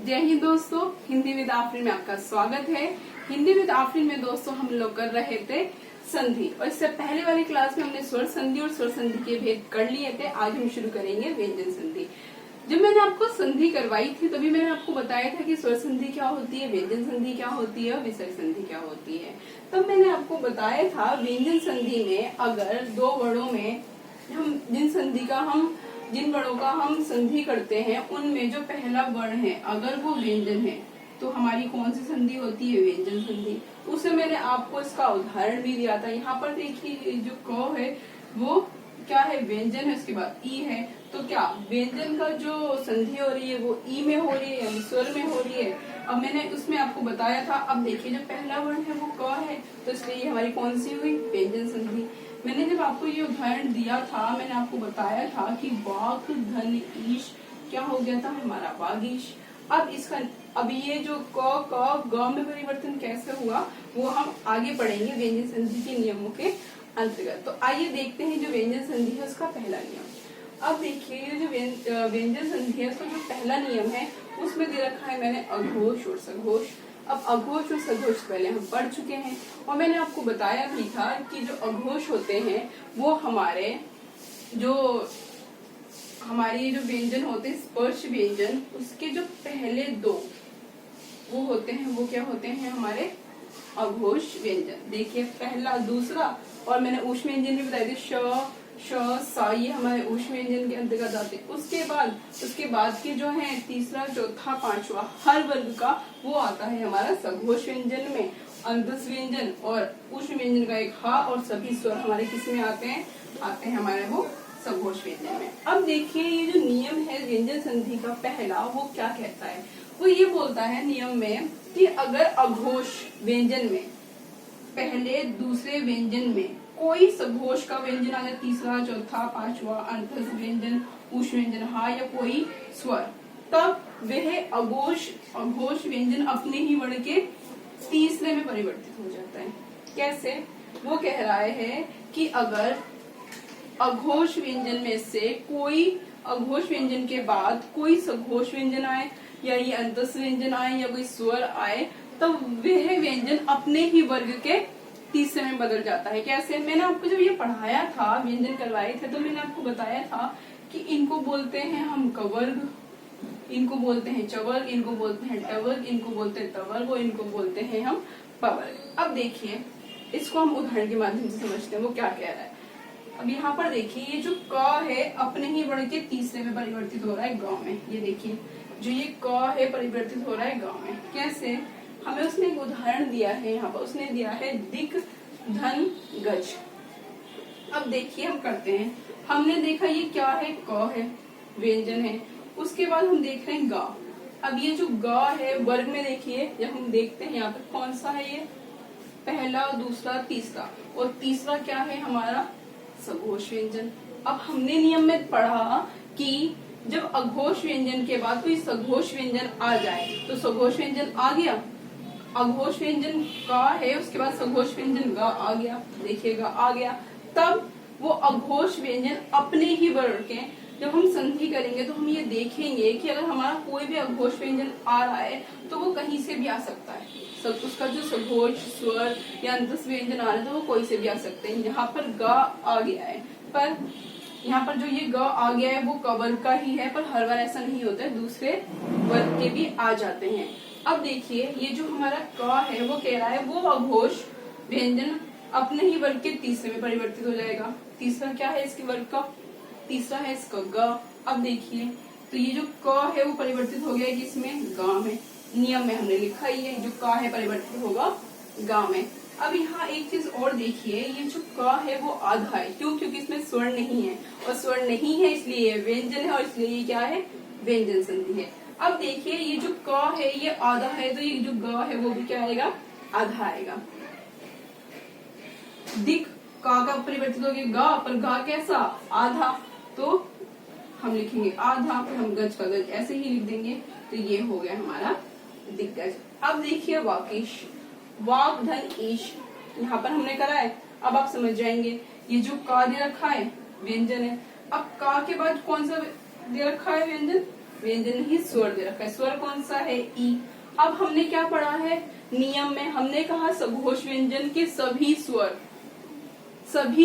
जय हिंद दोस्तों, हिंदी विद आफरीन में आपका स्वागत है। हिंदी विद आफरीन में दोस्तों हम लोग कर रहे थे संधि, और इससे पहले वाली क्लास में हमने स्वर संधि और स्वर संधि के भेद कर लिए थे। आज हम शुरू करेंगे व्यंजन संधि। जब मैंने आपको संधि करवाई थी तभी मैंने आपको बताया था कि स्वर संधि क्या होती है, व्यंजन संधि क्या होती है और विसर्ग संधि क्या होती है। तब मैंने आपको बताया था व्यंजन संधि में अगर दो वर्णों में जिन वर्णों का हम संधि करते हैं उनमें जो पहला वर्ण है अगर वो व्यंजन है तो हमारी कौन सी संधि होती है, व्यंजन संधि। उससे मैंने आपको इसका उदाहरण भी दिया था। यहाँ पर देखिए जो क है वो क्या है, व्यंजन है, उसके बाद ई है। तो क्या व्यंजन का जो संधि हो रही है वो ई में हो रही है यानी स्वर में हो रही है। अब मैंने उसमें आपको बताया था। अब देखिए जो पहला वर्ण है वो क है, तो इसलिए ये हमारी कौन सी हुई, व्यंजन संधि। मैंने जब आपको ये उदाहरण दिया था मैंने आपको बताया था कि वाक धन ईश क्या हो गया था, हमारा वागीश। अब ये जो क ग में परिवर्तन कैसे हुआ वो हम आगे पढ़ेंगे व्यंजन संधि के नियमों के अंतर्गत। तो आइए देखते हैं जो व्यंजन संधि है उसका पहला नियम। अब देखिए जो व्यंजन संधि है उसका जो पहला नियम है उसमें दे रखा है मैंने अघोष और सघोष। अब अघोष और सघोष पहले हम पढ़ चुके हैं और मैंने आपको बताया भी था कि जो अघोष होते हैं वो हमारे जो व्यंजन होते हैं स्पर्श व्यंजन, उसके जो पहले दो वो होते हैं वो क्या होते हैं, हमारे अघोष व्यंजन। देखिए पहला दूसरा, और मैंने ऊष्म व्यंजन भी बताए थे, श श सा, ये हमारे ऊष्म व्यंजन के अंतर्गत आते हैं। उसके बाद के जो है तीसरा चौथा पांचवा हर वर्ग का वो आता है हमारा सघोष व्यंजन में। अंतस व्यंजन और ऊष्म व्यंजन का एक हा और सभी स्वर हमारे किस में आते हैं हमारे वो सघोष व्यंजन में। अब देखिए ये जो नियम है व्यंजन संधि का पहला वो क्या कहता है, वो ये बोलता है नियम में कि अगर अघोष व्यंजन में पहले दूसरे व्यंजन में कोई सघोष का व्यंजन आ जाए, तीसरा चौथा पांचवा अंतस व्यंजन ऊष्म व्यंजन हा या कोई स्वर, तब वह अघोष व्यंजन अपने ही वर्ण के तीसरे में परिवर्तित हो जाता है। कैसे, वो कह रहा है कि अगर अघोष व्यंजन में से कोई अघोष व्यंजन के बाद कोई सघोष व्यंजन आए या ये अंतस व्यंजन आए या कोई स्वर आए, तो वह व्यंजन अपने ही वर्ग के तीसरे में बदल जाता है। कैसे, मैंने आपको जब ये पढ़ाया था, व्यंजन करवाए थे, तो मैंने आपको बताया था कि इनको बोलते हैं हम कवर्ग, इनको बोलते हैं चवर्ग, इनको बोलते हैं टवर्ग, इनको बोलते हैं तवर्ग और इनको बोलते हैं हम पवर्ग। अब देखिए इसको हम उदाहरण के माध्यम से समझते हैं वो क्या कह रहा है। अब यहाँ पर देखिए ये जो क है अपने ही वर्ण के तीसरे में परिवर्तित हो रहा है गांव में। ये देखिए जो ये क है परिवर्तित हो रहा है गांव में। कैसे, हमें उसने एक उदाहरण दिया है, यहाँ पर उसने दिया है दिक धन गज। अब देखिए हम करते हैं, हमने देखा ये क्या है, क है, व्यंजन है। उसके बाद हम देख रहे हैं गा। अब ये जो गा है वर्ग में देखिए, जब हम देखते हैं यहाँ पर कौन सा है, ये पहला दूसरा तीसरा, और तीसरा क्या है हमारा सघोष व्यंजन। अब हमने नियम में पढ़ा कि जब अघोष व्यंजन के बाद कोई सघोष व्यंजन आ जाए तो सघोष व्यंजन आ गया, अघोष व्यंजन का है, उसके बाद सघोष व्यंजन गा आ गया, देखिएगा आ गया, तब वो अघोष व्यंजन अपने ही वर्ण के जब हम संधि करेंगे तो हम ये देखेंगे कि अगर हमारा कोई भी अघोष व्यंजन आ रहा है तो वो कहीं से भी आ सकता है। उसका जो सघोष स्वर या अंतस व्यंजन आ रहा है तो वो कोई से भी आ सकते हैं। यहाँ पर गा आ गया है, पर यहाँ पर जो ये ग आ गया है वो कवर्ग का ही है, पर हर बार ऐसा नहीं होता है, दूसरे वर्ग के भी आ जाते हैं। अब देखिए ये जो हमारा क है वो कह रहा है वो अघोष व्यंजन अपने ही वर्ग के तीसरे में परिवर्तित हो जाएगा। तीसरा क्या है इसके वर्ग का, तीसरा है इसका ग। अब देखिए तो ये जो क है वो परिवर्तित हो गया है किसमें, गा में। नियम में हमने लिखा ही है जो क है परिवर्तित होगा गा में। अब यहाँ एक चीज और देखिए, ये जो क है वो आधा है, क्यों, क्योंकि इसमें स्वर्ण नहीं है, और स्वर्ण नहीं है इसलिए व्यंजन है और इसलिए ये क्या है, व्यंजन संधि है। अब देखिए ये जो क है ये आधा है, तो ये जो ग है वो भी क्या आएगा, आधा आएगा। दिक का परिवर्तित हो गया गा, पर गा कैसा, आधा, तो हम लिखेंगे आधा, फिर हम गज का गज ऐसे ही लिख देंगे, तो ये हो गया हमारा दिग्गज। अब देखिए वाकीश, वाक धन ईश, यहाँ पर हमने करा है। अब आप समझ जाएंगे ये जो का दे रखा है व्यंजन है। अब का के बाद कौन सा दे रखा है व्यंजन, व्यंजन ही स्वर दे रखा है। स्वर कौन सा है? ई। अब हमने क्या पढ़ा है नियम में? हमने कहा सघोष व्यंजन के सभी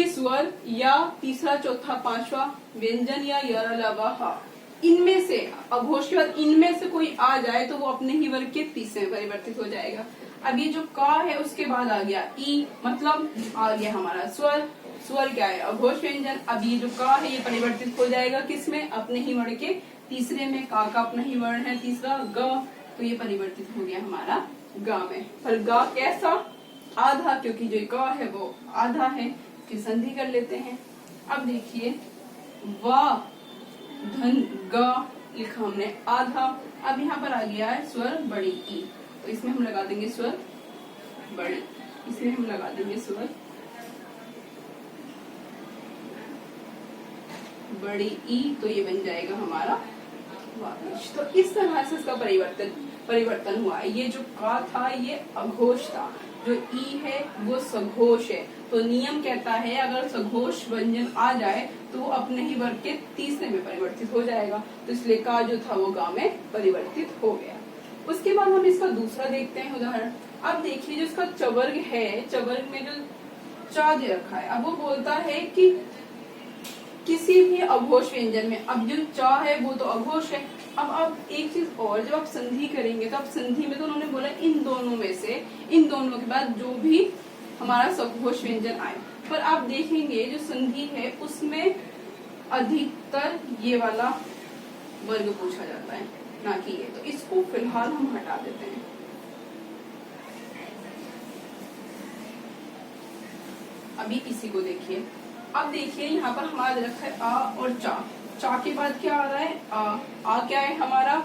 स्वर या तीसरा चौथा पांचवा व्यंजन या यर अलावा हा, इनमें से अघोष के बाद इनमें से कोई आ जाए तो वो अपने ही वर्ग के तीसरे में परिवर्तित हो जाएगा। अब ये जो का है उसके बाद आ गया ई, मतलब आ गया हमारा स्वर। स्वर क्या है? अघोष व्यंजन। अब ये जो का है ये परिवर्तित हो जाएगा किसमें? अपने ही वर्ण के तीसरे में। का अपना ही वर्ण है तीसरा ग, तो ये परिवर्तित हो गया हमारा गा में। पर गा कैसा? आधा, क्योंकि जो क है वो आधा है। की संधि कर लेते हैं। अब देखिए वा धन ग लिखा हमने आधा। अब यहाँ पर आ गया है स्वर बड़ी ई, तो इसमें हम लगा देंगे स्वर बड़ी, इसमें हम लगा देंगे स्वर बड़ी ई, तो ये बन जाएगा हमारा वापिश। तो इस तरह से इसका परिवर्तन हुआ है। ये जो का था ये अघोष था, जो ई है वो सघोष है। तो नियम कहता है अगर सघोष व्यंजन आ जाए तो वो अपने ही वर्ग के तीसरे में परिवर्तित हो जाएगा। तो इसलिए का जो था वो गा में परिवर्तित हो गया। उसके बाद हम इसका दूसरा देखते हैं उदाहरण। अब देखिए जो इसका चवर्ग है, चवर्ग में जो चा दे रखा है, अब वो बोलता है कि किसी भी अघोष व्यंजन में, अब जो चा है वो तो अघोष है। अब आप एक चीज और, जब आप संधि करेंगे तो आप संधि में तो उन्होंने बोला इन दोनों में से, इन दोनों के बाद जो भी हमारा सघोष व्यंजन आए, पर आप देखेंगे जो संधि है उसमें अधिकतर ये वाला वर्ग पूछा जाता है, ना कि ये। तो इसको फिलहाल हम हटा देते हैं। अभी इसी को देखिए। अब देखिए यहाँ पर हमारा रखा है आ और चा। चा के बाद क्या आ रहा है? आ क्या है? हमारा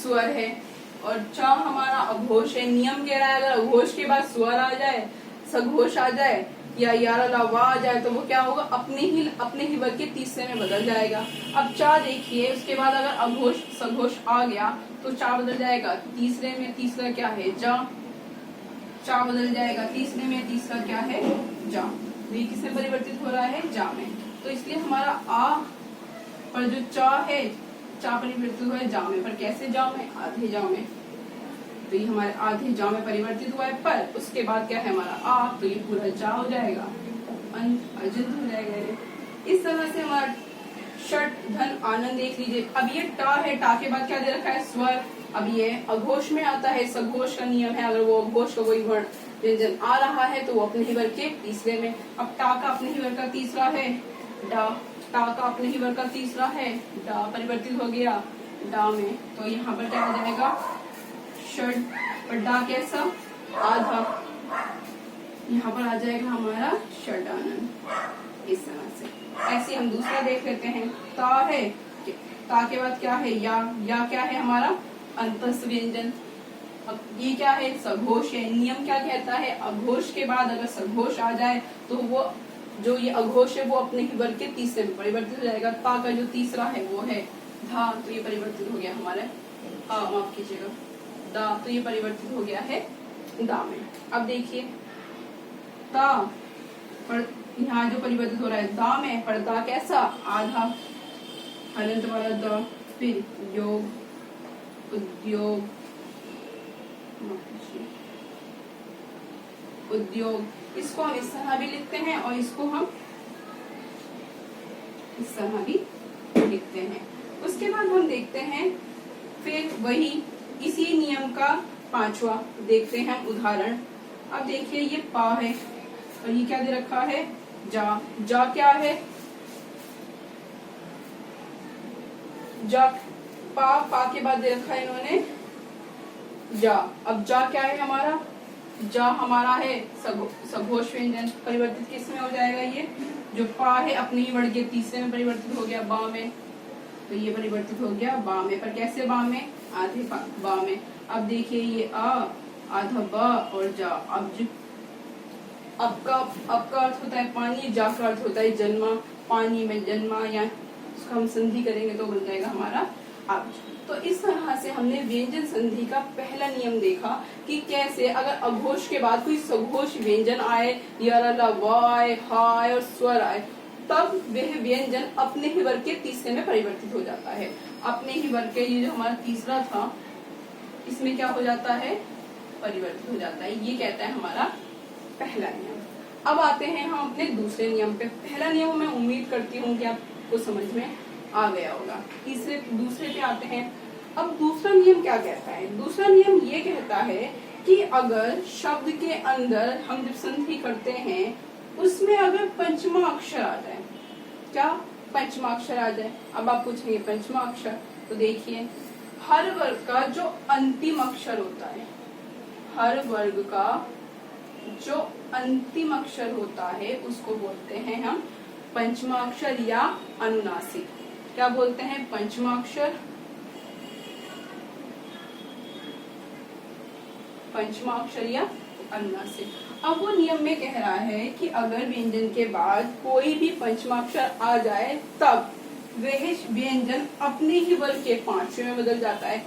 स्वर है। और चा हमारा अघोष है। नियम कह रहा है अगर अघोष के बाद स्वर आ जाए, सघोष आ जाए या यार अलावा आ जाए तो वो क्या होगा? अपने ही वर्ग के तीसरे में बदल जाएगा। अब चा देखिए, उसके बाद अगर अघोष सघोष आ गया तो चा बदल जाएगा तीसरे में। तीसरा क्या है? जा। चा बदल जाएगा तीसरे में। तीसरा क्या है? जा। ये किसमें परिवर्तित हो रहा है? जा में। तो इसलिए हमारा आ पर जो चा है, चा परिवर्तित हुआ है जा में। पर कैसे जा में? आधे जा में। तो ये हमारे आधे जा में परिवर्तित हुआ है। पर उसके बाद क्या है हमारा आ, तो ये पूरा जा हो जाएगा, अजंत हो जाएगा ये। इस तरह से हमारा षट धन आनंद देख लीजिए। अब ये टा है, टा के बाद क्या दे रखा है? स्वर। अब ये अघोष में आता है, सघोष का नियम है अगर वो अघोष का कोई वर्ण व्यंजन आ रहा है तो वो अपने ही वर्ग के तीसरे में। अब टा का अपने ही वर्ग का तीसरा है डा, टा का अपने ही वर्ग का तीसरा है डा, परिवर्तित हो गया डा में। तो यहाँ पर क्या हो जाएगा? षड। पर डा कैसा? आधा। यहाँ पर आ जाएगा हमारा षडानंद। इस तरह से ऐसे हम दूसरा देख लेते हैं। ता है, ता के बाद क्या है? या क्या है हमारा? अंतस्थ व्यंजन। अब ये क्या है? सघोष है। नियम क्या कहता है? अघोष के बाद अगर सघोष आ जाए तो वो जो ये अघोष है वो अपने ही वर्ग के तीसरे में परिवर्तित हो जाएगा। ता का जो तीसरा है वो है धा, तो ये परिवर्तित हो गया हमारे माफ कीजिएगा दा, तो ये परिवर्तित हो गया है दा में। अब देखिए ता पर यहाँ जो परिवर्तित हो रहा है दा में, पर दा कैसा? आधा हलंत वाला दा। फिर योग, उद्योग, उद्योग। इसको हम इस तरह भी लिखते हैं और इसको हम इस तरह भी लिखते हैं। उसके बाद हम देखते हैं फिर वही इसी नियम का पांचवा देखते हैं हम उदाहरण। अब देखिए ये पा है और ये क्या दे रखा है? जा। जा क्या है? जा। पा के बाद दे रखा है इन्होंने जा। अब जा क्या है हमारा? जा हमारा है सघोष व्यंजन। परिवर्तित किस में हो जाएगा? ये जो पा है अपने ही वर्ण के तीसरे में परिवर्तित हो गया बा में, तो ये परिवर्तित हो गया बा में। पर कैसे बा में? आधे बा में। अब देखिए ये आ, आधा बा और जा। अब का अर्थ होता है पानी, जा का अर्थ होता है जन्मा। पानी में जन्मा, या उसका हम संधि करेंगे तो बन जाएगा हमारा अब। तो इस तरह से हमने व्यंजन संधि का पहला नियम देखा कि कैसे अगर अघोष के बाद कोई सघोष व्यंजन आए, य, ल, व आए, हा आए और स्वर आए, तब वह व्यंजन अपने ही वर्ग के तीसरे में परिवर्तित हो जाता है। अपने ही वर्ग के, ये जो हमारा तीसरा था, इसमें क्या हो जाता है, परिवर्तित हो जाता है। ये कहता है हमारा पहला नियम। अब आते हैं हम अपने दूसरे नियम पे। पहला नियम मैं उम्मीद करती हूँ कि आपको समझ में आ गया होगा। दूसरे पे आते हैं। अब दूसरा नियम क्या कहता है? दूसरा नियम ये कहता है कि अगर शब्द के अंदर हम जब संधि करते हैं उसमें अगर पंचमा अक्षर आ जाए, क्या पंचमा अक्षर आ जाए? अब आप पूछेंगे पंचमा अक्षर, तो देखिए हर वर्ग का जो अंतिम अक्षर होता है, हर वर्ग का जो अंतिम अक्षर होता है उसको बोलते हैं हम पंचमा अक्षर या अनुनासिक। क्या बोलते हैं? पंचमा अक्षर, पंचमा अक्षर या अनुनासिक। अब वो नियम में कह रहा है कि अगर व्यंजन के बाद कोई भी पंचमा अक्षर आ जाए तब वह व्यंजन अपने ही वर्ग के पांचवें में बदल जाता है।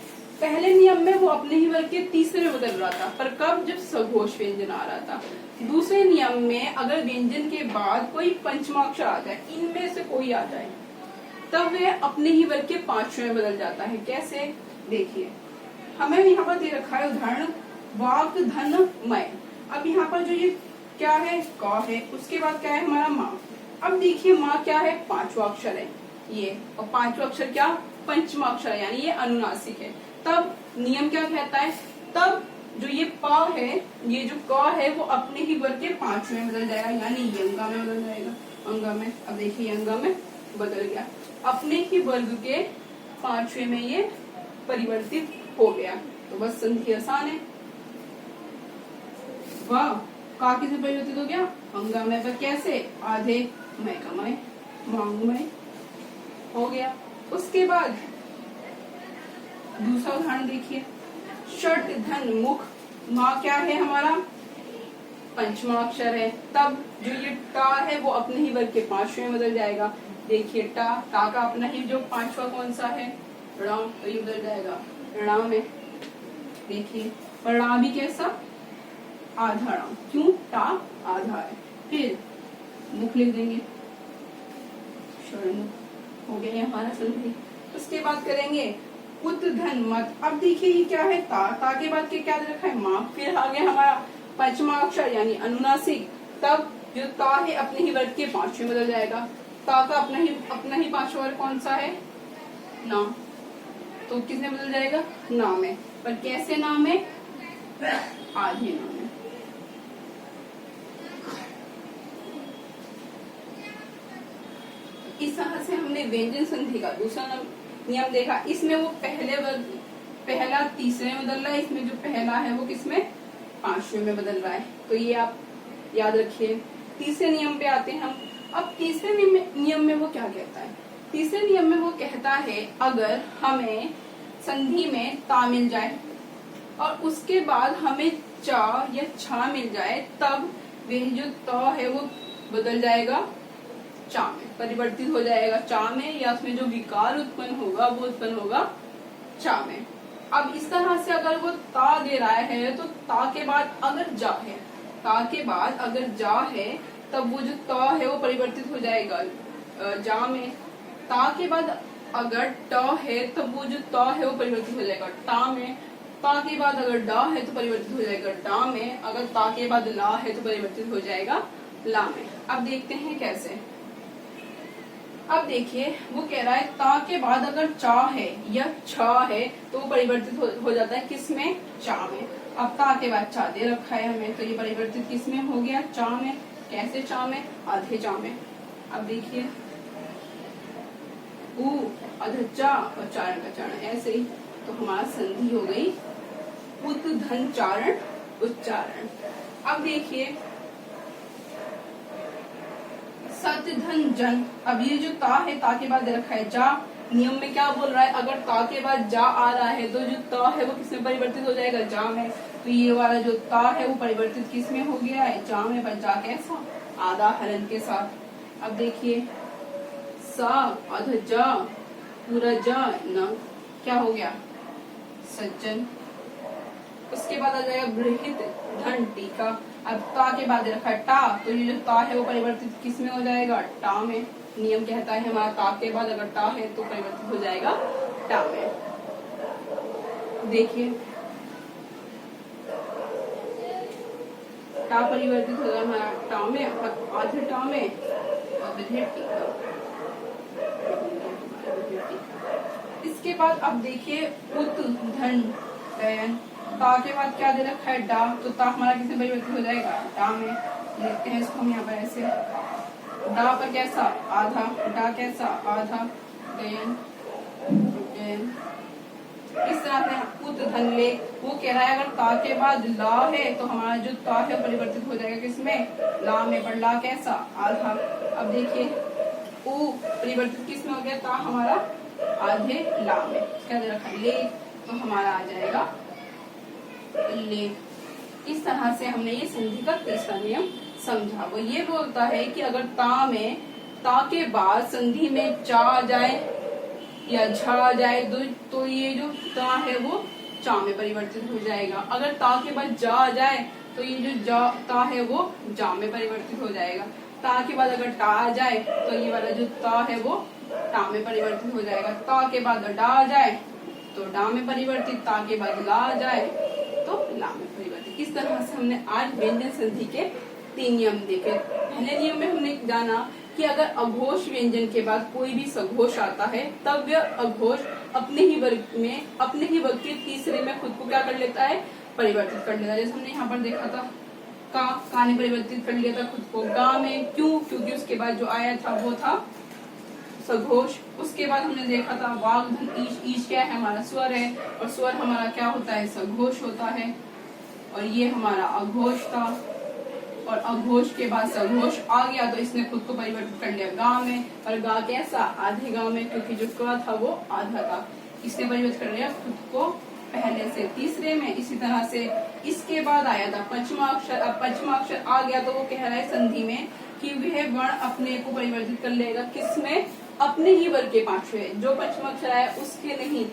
पहले नियम में वो अपने ही वर्ग के तीसरे में बदल रहा था, पर कब? जब सघोष व्यंजन आ रहा था। दूसरे नियम में अगर व्यंजन के बाद कोई पंचमा अक्षर आ जाए, इनमें से कोई आ जाए, तब वह अपने ही वर्ग के पांचवें में बदल जाता है। कैसे? देखिए हमें यहाँ पर दे रखा है उदाहरण, वाक धन मय। अब यहाँ पर जो ये क्या है, क है, उसके बाद क्या है हमारा माँ। अब देखिए माँ क्या है, पांचवा अक्षर है ये, और पांचवा अक्षर क्या, पंचमा अक्षर है, यानी ये अनुनासिक है। तब नियम क्या कहता है, तब जो ये प है, ये जो क है, वो अपने ही वर्ग के पांचवें में बदल जाएगा, यानी ये अंगा में बदल जाएगा, अंगा में। अब देखिए अंगा में बदल गया, अपने ही वर्ग के पांचवें में ये परिवर्तित हो गया। तो बस संधि आसान है। वाह, का किसे परिवर्तित हो गया, अंगा में। पर कैसे? आधे मैं कमाए, मांग में हो गया। उसके बाद दूसरा उदाहरण देखिए, षट धन मुख। माँ क्या है हमारा, पंचमा अक्षर है, तब जो ये टा है वो अपने ही वर्ग के पांचवें में बदल जाएगा। देखिए टा का अपना ही जो पांचवा कौन सा है, ऋण, तो ये बदल जाएगा ऋण में। देखिए ऋण भी कैसा, आधा ऋण, क्यों, टा आधा है। फिर मुख लिख देंगे, षण्मुख हो गया हमारा संधि। उसके बाद करेंगे उत धन मत। अब देखिए ये क्या है, ता के बाद क्या दे रखा है, माँ। फिर आ गया हमारा पंचमा अक्षर यानी अनुनासिक, तब जो ता है अपने ही वर्ग के पांचवें में बदल जाएगा। ता का अपना ही पांचवा वर्ग कौन सा है, ना, तो किसमें बदल जाएगा, ना में। पर कैसे ना में, आधे ना में। इस तरह से हमने व्यंजन संधि का दूसरा नियम देखा। इसमें वो पहला तीसरे में बदल रहा है, इसमें जो पहला है वो किसमें, पांचवें में बदल रहा है। तो ये आप याद रखिए। तीसरे नियम पे आते हैं हम। अब तीसरे नियम में वो क्या कहता है, तीसरे नियम में वो कहता है अगर हमें संधि में ता मिल जाए और उसके बाद हमें चा या छा मिल जाए, तब वह जो त है वो बदल जाएगा चा में, परिवर्तित हो जाएगा चा में, या उसमें जो विकार उत्पन्न होगा वो उत्पन्न होगा चा में। अब इस तरह से अगर वो ता दे रहा है तो ता के बाद अगर जा है, ता के बाद अगर जा है, तब वो जो ता है वो परिवर्तित हो जाएगा जा में। ता के बाद अगर ट है तब वो जो ता है वो परिवर्तित हो जाएगा टा में। ता के बाद अगर डा है तो परिवर्तित हो जाएगा डा में। अगर ता के बाद ला है तो परिवर्तित हो जाएगा ला में। अब देखते हैं कैसे। अब देखिए वो कह रहा है ता के बाद अगर चा है या छा है तो वो परिवर्तित हो जाता है किसमें, चा में। अब ता के बाद चा दे रखा है हमें, तो ये परिवर्तित किसमें हो गया, चा में। कैसे चा में, आधे चा में। अब देखिए ऊ अधचा और चारण का चारण, ऐसे ही। तो हमारा संधि हो गई उत धन चारण उच्चारण। अब देखिए सत धन जन। अब ये जो ता है, ता के बाद दे रखा है जा। नियम में क्या बोल रहा है, अगर ता के बाद जा आ रहा है तो जो ता है वो किसमें परिवर्तित हो जाएगा, जा में। तो ये वाला जो ता है वो परिवर्तित किसमें हो गया है, जा में। पर जा कैसा, आधा हलन के साथ। अब देखिए सा आधा जा पूरा जा न, क्या हो गया, सज्जन। उसके बाद आ जाएगा बृहित धन टीका। अब ता के बाद रखा है टा, तो ये जो ता है वो परिवर्तित किस में हो जाएगा, टा में। नियम कहता है हमारा ता के बाद अगर टा है तो परिवर्तित हो जाएगा टा में। देखिए टा परिवर्तित हो गया हमारा टा में, आधे टा में, और विधेय टीका। इसके बाद अब देखिए उत धन डयन, ता के बाद क्या दे रखा है डा, तो ता हमारा किसमें परिवर्तित हो जाएगा, डा में। देखते हैं इसको हम यहाँ पर ऐसे, डा पर कैसा आधा, डा कैसा आधा, डयन डयन। इस तरह से उत धन ले, वो कह रहा है अगर ता के बाद ला है तो हमारा जो ता है परिवर्तित हो जाएगा किसमें, ला में, पर ला कैसा आधा। अब देखिए उ परिवर्तित किसमें हो गया, ता हमारा आधे ला में, क्या दे रखा ले, तो हमारा आ जाएगा ले। इस तरह से हमने ये संधि का तीसरा नियम समझा। वो ये बोलता है कि अगर ता में, ता के बाद संधि में चा आ जाए या झा आ जाए तो ये जो ता है वो चा में परिवर्तित हो जाएगा। अगर ता के बाद जा आ जाए तो ये जो जा ता है वो जा में परिवर्तित हो जाएगा। ता के बाद अगर टा आ जाए तो ये वाला जो ता है वो टा में परिवर्तित हो जाएगा। ता के बाद डा आ जाए तो डा में परिवर्तित, ता के बाद ला आ जाए तो ला में परिवर्तित। इस तरह से हमने आज व्यंजन संधि के 3 नियम देखे। पहले नियम में हमने जाना कि अगर अघोष व्यंजन के बाद कोई भी सघोष आता है तब यह अघोष अपने ही वर्ग के तीसरे में खुद को क्या कर लेता है, परिवर्तित कर लेता है। जैसे हमने यहाँ पर देखा था का ने परिवर्तित कर लिया था खुद को गा में, क्यों, क्योंकि उसके बाद जो आया था वो था सघोष। उसके बाद हमने देखा था वाग धन ईश, ईश क्या है हमारा स्वर है, और स्वर हमारा क्या होता है, सघोष होता है, और ये हमारा अघोष था। और अघोष के बाद सघोष आ गया तो इसने खुद को परिवर्तित कर लिया गा में, और गा कैसा, आधे गा में, क्योंकि जो क था वो आधा था, इसने परिवर्तित कर लिया खुद को पहले से तीसरे में। इसी तरह से इसके बाद आया था पंचमा अक्षर। अब पंचमा अक्षर आ गया तो वो कह रहा है संधि में कि वह वर्ण अपने को परिवर्तित कर लेगा किसमें, अपने ही वर्ग के पांचवें। जो पंचमा अक्षर आया उसके नहीं,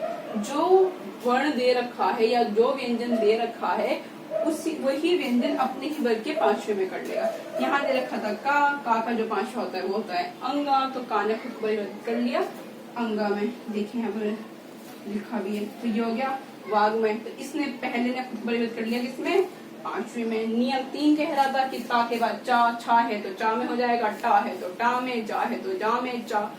जो वर्ण दे रखा है या जो व्यंजन दे रखा है उसी वही व्यंजन अपने ही वर्ग के पांचवें में कर लेगा। यहाँ दे रखा था का जो पांचवा होता है वो होता है अंगा, तो का ने खुद को परिवर्तित कर लिया अंगा में। देखिए यहाँ पर लिखा भी है, तो ये हो गया वाग में, तो इसने पहले ने खुद परिवर्तित कर लिया किसमें, पांचवें में। नियम 3 कह रहा था कि ता के बाद चा, छा है तो चा में हो जाएगा, टा है तो टा में, जा है तो जा में, चा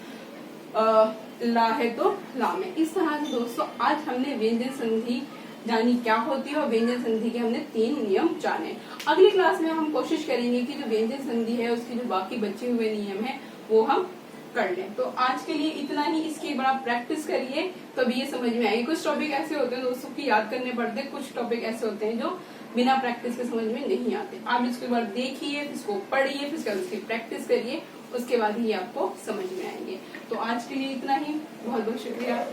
ला है तो ला में। इस तरह से दोस्तों आज हमने व्यंजन संधि जानी क्या होती है और व्यंजन संधि के हमने 3 नियम जाने। अगली क्लास में हम कोशिश करेंगे कि जो व्यंजन संधि है उसके जो बाकी बचे हुए नियम है वो हम कर लें। तो आज के लिए इतना ही, इसकी बड़ा प्रैक्टिस करिए तभी ये समझ में आएगी। कुछ टॉपिक ऐसे होते हैं दोस्तों की याद करने पड़ते हैं, कुछ टॉपिक ऐसे होते हैं जो बिना प्रैक्टिस के समझ में नहीं आते। आप इसको एक बार देखिए, इसको पढ़िए, फिर उसकी प्रैक्टिस करिए, उसके बाद ही आपको समझ में आएंगे। तो आज के लिए इतना ही, बहुत बहुत शुक्रिया।